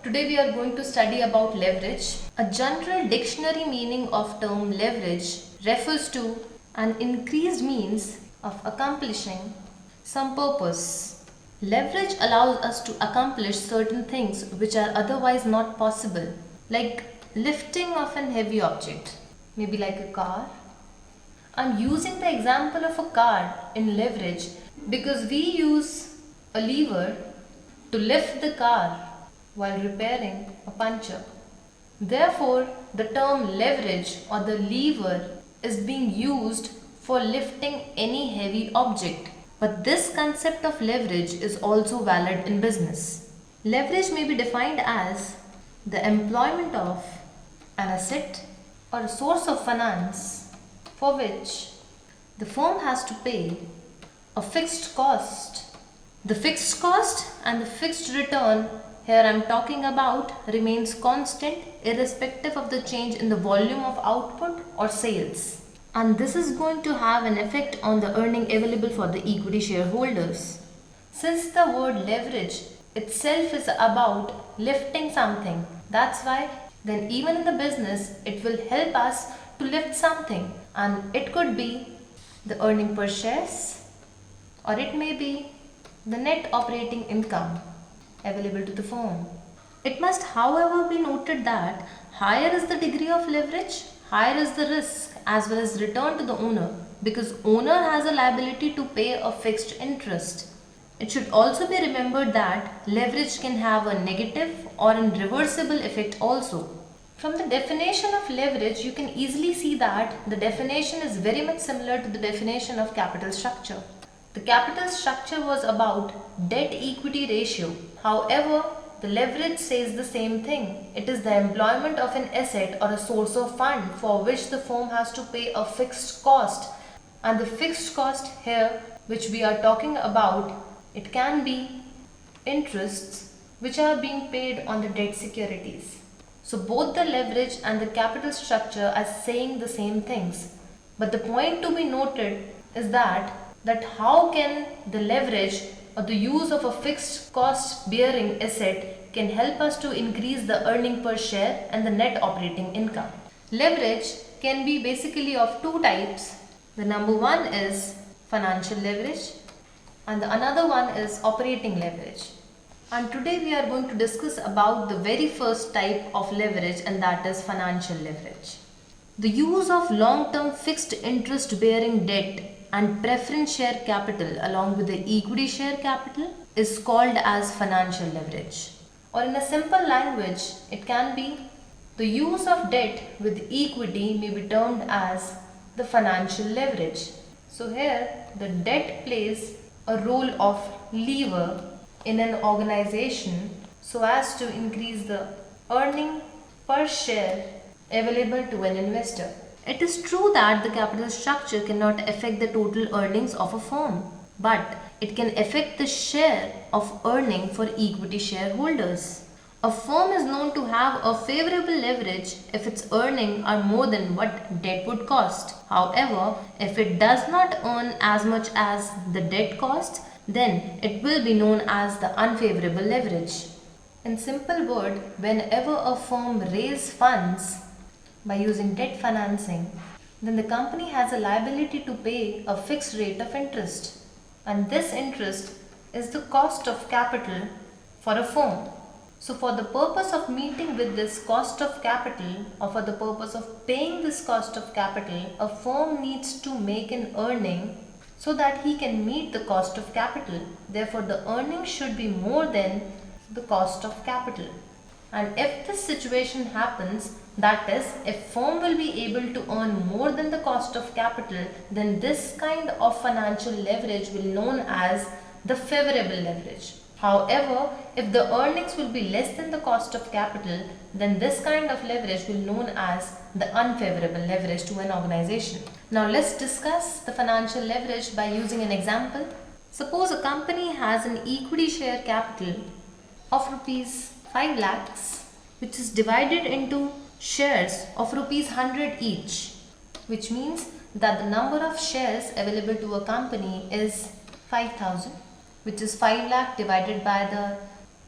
Today we are going to study about leverage. A general dictionary meaning of term leverage refers to an increased means of accomplishing some purpose. Leverage allows us to accomplish certain things which are otherwise not possible, like lifting of an heavy object, maybe like a car. I'm using the example of a car in leverage because we use a lever to lift the car while repairing a puncture. Therefore, the term leverage or the lever is being used for lifting any heavy object. But this concept of leverage is also valid in business. Leverage may be defined as the employment of an asset or a source of finance for which the firm has to pay a fixed cost. The fixed cost and the fixed return here I am talking about remains constant irrespective of the change in the volume of output or sales. And this is going to have an effect on the earning available for the equity shareholders. Since the word leverage itself is about lifting something, that's why then even in the business it will help us to lift something, and it could be the earning per shares or it may be the net operating income available to the firm. It must however be noted that higher is the degree of leverage, higher is the risk as well as return to the owner, because owner has a liability to pay a fixed interest. It should also be remembered that leverage can have a negative or an reversible effect also. From the definition of leverage, you can easily see that the definition is very much similar to the definition of capital structure. The capital structure was about debt equity ratio. However, the leverage says the same thing. It is the employment of an asset or a source of fund for which the firm has to pay a fixed cost. And the fixed cost here, which we are talking about, it can be interests which are being paid on the debt securities. So both the leverage and the capital structure are saying the same things. But the point to be noted is that how can the leverage or the use of a fixed cost bearing asset can help us to increase the earning per share and the net operating income. Leverage can be basically of two types. The number one is financial leverage and the another one is operating leverage. And today we are going to discuss about the very first type of leverage, and that is financial leverage. The use of long-term fixed interest bearing debt and preference share capital along with the equity share capital is called as financial leverage. Or in a simple language, it can be the use of debt with equity may be termed as the financial leverage. So here the debt plays a role of lever in an organization so as to increase the earning per share available to an investor. It is true that the capital structure cannot affect the total earnings of a firm, but it can affect the share of earning for equity shareholders. A firm is known to have a favorable leverage if its earnings are more than what debt would cost. However, if it does not earn as much as the debt costs, then it will be known as the unfavorable leverage. In simple word, whenever a firm raises funds by using debt financing, then the company has a liability to pay a fixed rate of interest. And this interest is the cost of capital for a firm. So for the purpose of meeting with this cost of capital or for the purpose of paying this cost of capital, a firm needs to make an earning so that he can meet the cost of capital. Therefore, the earnings should be more than the cost of capital. And if this situation happens, that is, if firm will be able to earn more than the cost of capital, then this kind of financial leverage will be known as the favorable leverage. However, if the earnings will be less than the cost of capital, then this kind of leverage will be known as the unfavorable leverage to an organization. Now let's discuss the financial leverage by using an example. Suppose a company has an equity share capital of rupees 5 lakhs, which is divided into shares of rupees 100 each, which means that the number of shares available to a company is 5,000, which is 5 lakh divided by the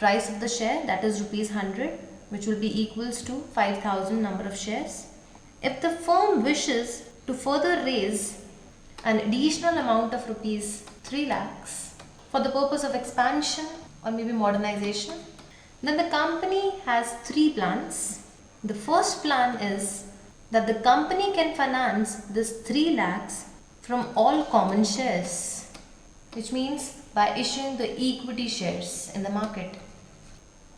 price of the share, that is rupees 100, which will be equals to 5,000 number of shares. If the firm wishes to further raise an additional amount of rupees 3 lakhs for the purpose of expansion or maybe modernization, then the company has 3 plans. The first plan is that the company can finance this 3 lakhs from all common shares, which means by issuing the equity shares in the market.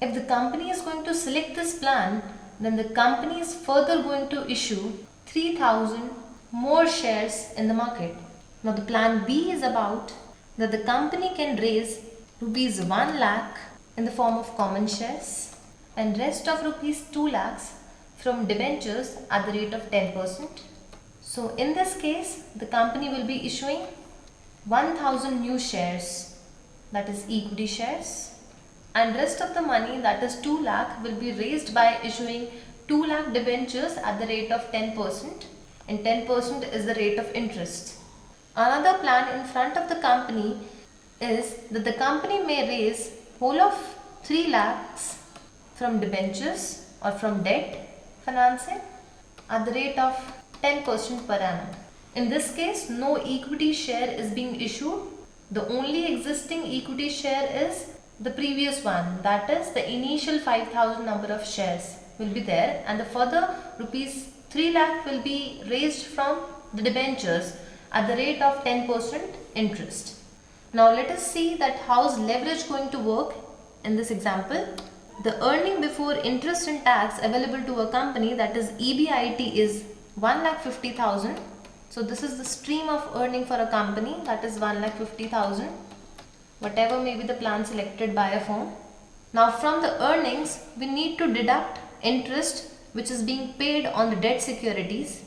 If the company is going to select this plan, then the company is further going to issue 3,000 more shares in the market. Now the plan B is about that the company can raise rupees 1 lakh in the form of common shares and rest of rupees 2 lakhs from debentures at the rate of 10%. So in this case, the company will be issuing 1,000 new shares, that is equity shares, and rest of the money, that is 2 lakh, will be raised by issuing 2 lakh debentures at the rate of 10%, and 10% is the rate of interest. Another plan in front of the company is that the company may raise whole of 3 lakhs from debentures or from debt financing at the rate of 10% per annum. In this case, no equity share is being issued. The only existing equity share is the previous one, that is the initial 5,000 number of shares will be there, and the further rupees 3 lakh will be raised from the debentures at the rate of 10% interest. Now let us see that how is leverage going to work in this example. The earning before interest and tax available to a company, that is EBIT, is 1,50,000. So this is the stream of earning for a company, that is 1,50,000, whatever may be the plan selected by a firm. Now from the earnings, we need to deduct interest which is being paid on the debt securities.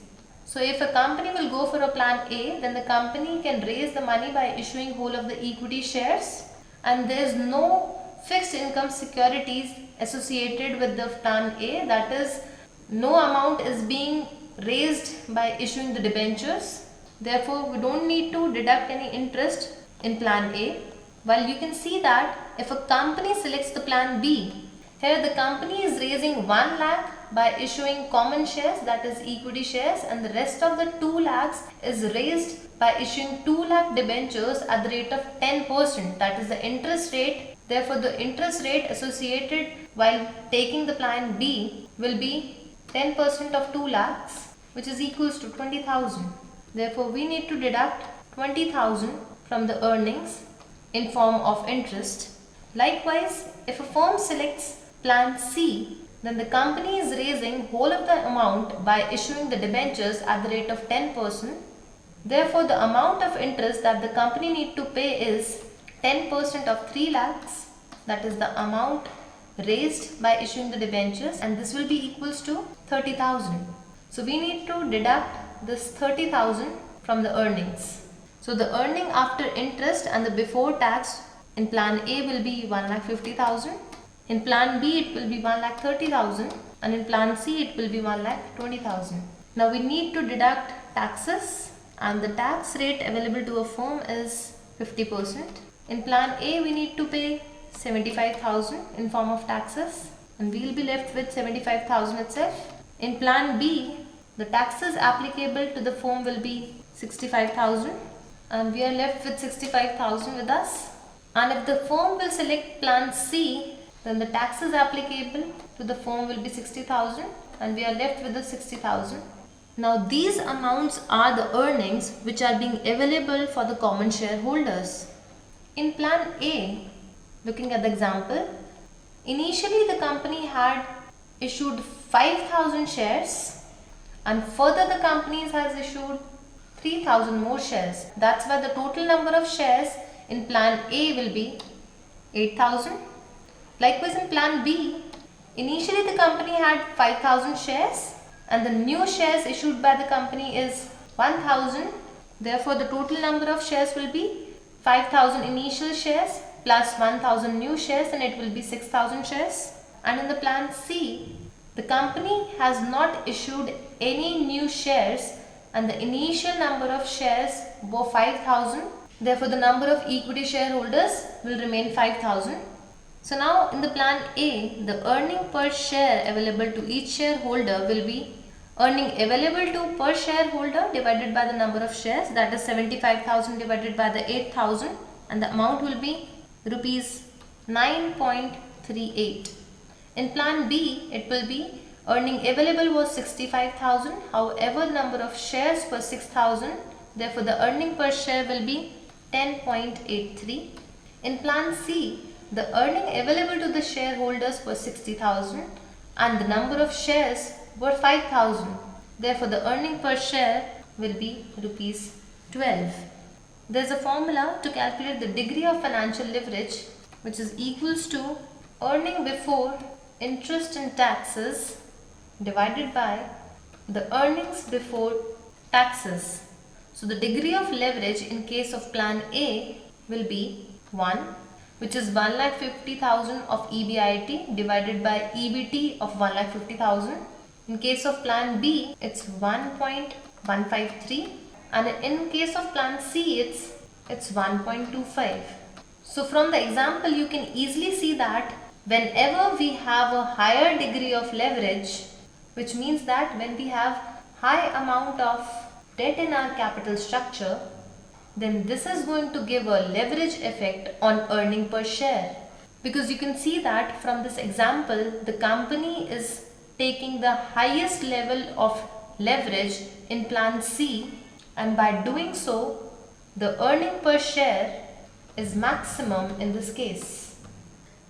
So if a company will go for a plan A, then the company can raise the money by issuing whole of the equity shares, and there is no fixed income securities associated with the plan A, that is no amount is being raised by issuing the debentures. Therefore, we don't need to deduct any interest in plan A. While you can see that if a company selects the plan B, here the company is raising 1 lakh by issuing common shares, that is equity shares, and the rest of the 2 lakhs is raised by issuing 2 lakh debentures at the rate of 10%, that is the interest rate. Therefore, the interest rate associated while taking the plan B will be 10% of 2 lakhs, which is equals to 20,000. Therefore, we need to deduct 20,000 from the earnings in form of interest. Likewise, if a firm selects plan C, then the company is raising whole of the amount by issuing the debentures at the rate of 10%. Therefore, the amount of interest that the company need to pay is 10% of 3 lakhs, that is the amount raised by issuing the debentures, and this will be equals to 30,000. So we need to deduct this 30,000 from the earnings. So the earning after interest and the before tax in plan A will be 1,50,000. In plan B it will be 1,30,000, and in plan C it will be 1,20,000. Now we need to deduct taxes, and the tax rate available to a firm is 50%. In plan A we need to pay 75,000 in form of taxes, and we will be left with 75,000 itself. In plan B, the taxes applicable to the firm will be 65,000, and we are left with 65,000 with us. And if the firm will select plan C, then the taxes applicable to the firm will be 60,000, and we are left with the 60,000. Now these amounts are the earnings which are being available for the common shareholders. In plan A, looking at the example, initially the company had issued 5,000 shares, and further the company has issued 3,000 more shares. That's why the total number of shares in plan A will be 8,000. Likewise in plan B, initially the company had 5,000 shares, and the new shares issued by the company is 1,000. Therefore, the total number of shares will be 5,000 initial shares plus 1,000 new shares, and it will be 6,000 shares. And in the plan C, the company has not issued any new shares, and the initial number of shares were 5,000. Therefore, the number of equity shareholders will remain 5,000. So now in the plan A, the earning per share available to each shareholder will be earning available to per shareholder divided by the number of shares, that is 75,000 divided by the 8,000, and the amount will be rupees 9.38. In plan B, it will be earning available was 65,000, however the number of shares per 6,000, therefore the earning per share will be 10.83. In plan C, the earning available to the shareholders was 60,000 and the number of shares were 5,000. Therefore, the earning per share will be rupees 12. There is a formula to calculate the degree of financial leverage, which is equals to earning before interest and taxes divided by the earnings before taxes. So the degree of leverage in case of plan A will be 1, which is 1,50,000 of EBIT divided by EBT of 1,50,000. In case of plan B, it's 1.153, and in case of plan C, it's 1.25. So from the example, you can easily see that whenever we have a higher degree of leverage, which means that when we have high amount of debt in our capital structure, then this is going to give a leverage effect on earning per share. Because you can see that from this example, the company is taking the highest level of leverage in plan C, and by doing so, the earning per share is maximum in this case.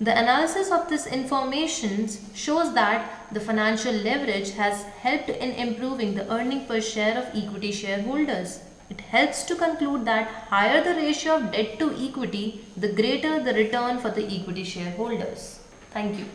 The analysis of this information shows that the financial leverage has helped in improving the earning per share of equity shareholders. It helps to conclude that higher the ratio of debt to equity, the greater the return for the equity shareholders. Thank you.